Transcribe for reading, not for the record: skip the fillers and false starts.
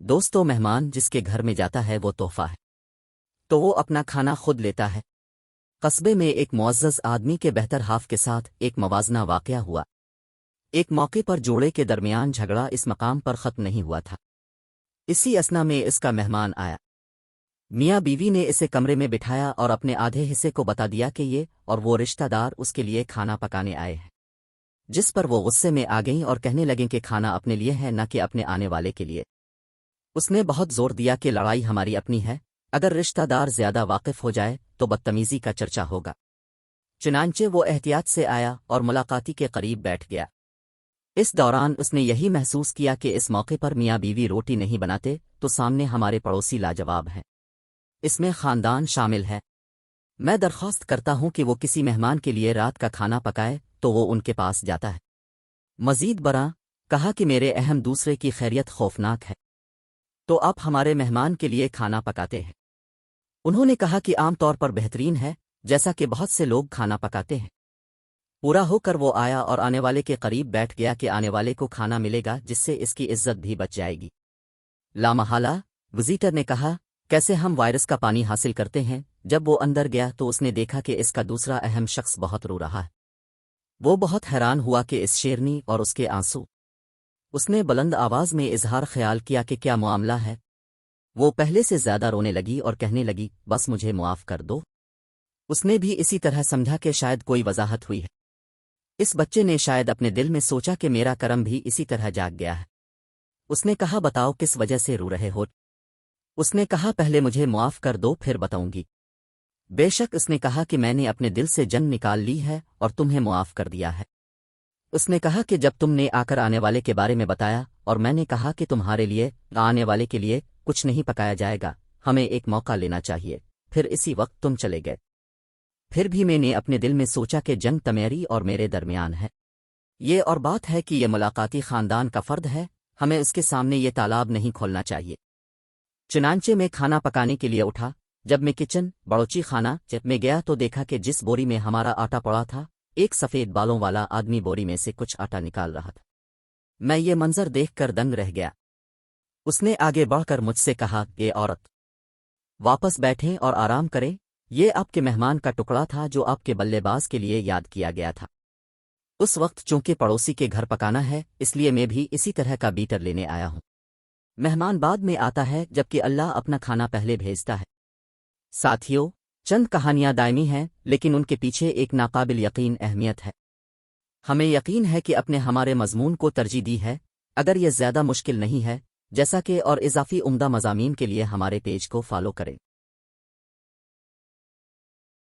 دوست و مہمان جس کے گھر میں جاتا ہے وہ تحفہ ہے، تو وہ اپنا کھانا خود لیتا ہے۔ قصبے میں ایک معزز آدمی کے بہتر ہاف کے ساتھ ایک موازنہ واقعہ ہوا۔ ایک موقع پر جوڑے کے درمیان جھگڑا اس مقام پر ختم نہیں ہوا تھا۔ اسی اثنا میں اس کا مہمان آیا۔ میاں بیوی نے اسے کمرے میں بٹھایا اور اپنے آدھے حصے کو بتا دیا کہ یہ اور وہ رشتہ دار اس کے لیے کھانا پکانے آئے ہیں، جس پر وہ غصے میں آ گئیں اور کہنے لگیں کہ کھانا اپنے لیے ہے نہ کہ اپنے آنے والے کے لیے۔ اس نے بہت زور دیا کہ لڑائی ہماری اپنی ہے، اگر رشتہ دار زیادہ واقف ہو جائے تو بدتمیزی کا چرچا ہوگا۔ چنانچہ وہ احتیاط سے آیا اور ملاقاتی کے قریب بیٹھ گیا۔ اس دوران اس نے یہی محسوس کیا کہ اس موقع پر میاں بیوی روٹی نہیں بناتے تو سامنے ہمارے پڑوسی لاجواب ہیں، اس میں خاندان شامل ہے۔ میں درخواست کرتا ہوں کہ وہ کسی مہمان کے لیے رات کا کھانا پکائے تو وہ ان کے پاس جاتا ہے۔ مزید برآں کہا کہ میرے اہم دوسرے کی خیریت خوفناک ہے، تو آپ ہمارے مہمان کے لیے کھانا پکاتے ہیں۔ انہوں نے کہا کہ عام طور پر بہترین ہے، جیسا کہ بہت سے لوگ کھانا پکاتے ہیں۔ پورا ہو کر وہ آیا اور آنے والے کے قریب بیٹھ گیا کہ آنے والے کو کھانا ملے گا جس سے اس کی عزت بھی بچ جائے گی۔ لامحالہ وزیٹر نے کہا، کیسے ہم وائرس کا پانی حاصل کرتے ہیں؟ جب وہ اندر گیا تو اس نے دیکھا کہ اس کا دوسرا اہم شخص بہت رو رہا ہے۔ وہ بہت حیران ہوا کہ اس شیرنی اور اس کے آنسو۔ اس نے بلند آواز میں اظہار خیال کیا کہ کیا معاملہ ہے؟ وہ پہلے سے زیادہ رونے لگی اور کہنے لگی، بس مجھے معاف کر دو۔ اس نے بھی اسی طرح سمجھا کہ شاید کوئی وضاحت ہوئی ہے۔ اس بچے نے شاید اپنے دل میں سوچا کہ میرا کرم بھی اسی طرح جاگ گیا ہے۔ اس نے کہا، بتاؤ کس وجہ سے رو رہے ہو؟ اس نے کہا، پہلے مجھے معاف کر دو پھر بتاؤں گی۔ بے شک اس نے کہا کہ میں نے اپنے دل سے جنگ نکال لی ہے اور تمہیں معاف کر دیا ہے۔ اس نے کہا کہ جب تم نے آ کر آنے والے کے بارے میں بتایا اور میں نے کہا کہ تمہارے لیے آنے والے کے لیے کچھ نہیں پکایا جائے گا، ہمیں ایک موقع لینا چاہیے، پھر اسی وقت تم چلے گئے۔ پھر بھی میں نے اپنے دل میں سوچا کہ جنگ تمیری اور میرے درمیان ہے۔ یہ اور بات ہے کہ یہ ملاقاتی خاندان کا فرد ہے، ہمیں اس کے سامنے یہ تالاب نہیں کھولنا چاہیے۔ چنانچہ میں کھانا پکانے کے لیے اٹھا۔ جب میں کچن بڑوچی خانہ میں گیا تو دیکھا کہ جس بوری میں ہمارا آٹا پڑا تھا، ایک سفید بالوں والا آدمی بوری میں سے کچھ آٹا نکال رہا تھا۔ میں یہ منظر دیکھ کر دنگ رہ گیا۔ اس نے آگے بڑھ کر مجھ سے کہا، یہ عورت واپس بیٹھیں اور آرام کریں، یہ آپ کے مہمان کا ٹکڑا تھا جو آپ کے بلے باز کے لیے یاد کیا گیا تھا۔ اس وقت چونکہ پڑوسی کے گھر پکانا ہے اس لیے میں بھی اسی طرح کا بیٹر لینے آیا ہوں۔ مہمان بعد میں آتا ہے جبکہ اللہ اپنا کھانا پہلے بھیجتا ہے۔ ساتھیو، چند کہانیاں دائمی ہیں لیکن ان کے پیچھے ایک ناقابل یقین اہمیت ہے۔ ہمیں یقین ہے کہ اپنے ہمارے مضمون کو ترجیح دی ہے، اگر یہ زیادہ مشکل نہیں ہے جیسا کہ اور اضافی عمدہ مضامین کے لیے ہمارے پیج کو فالو کریں۔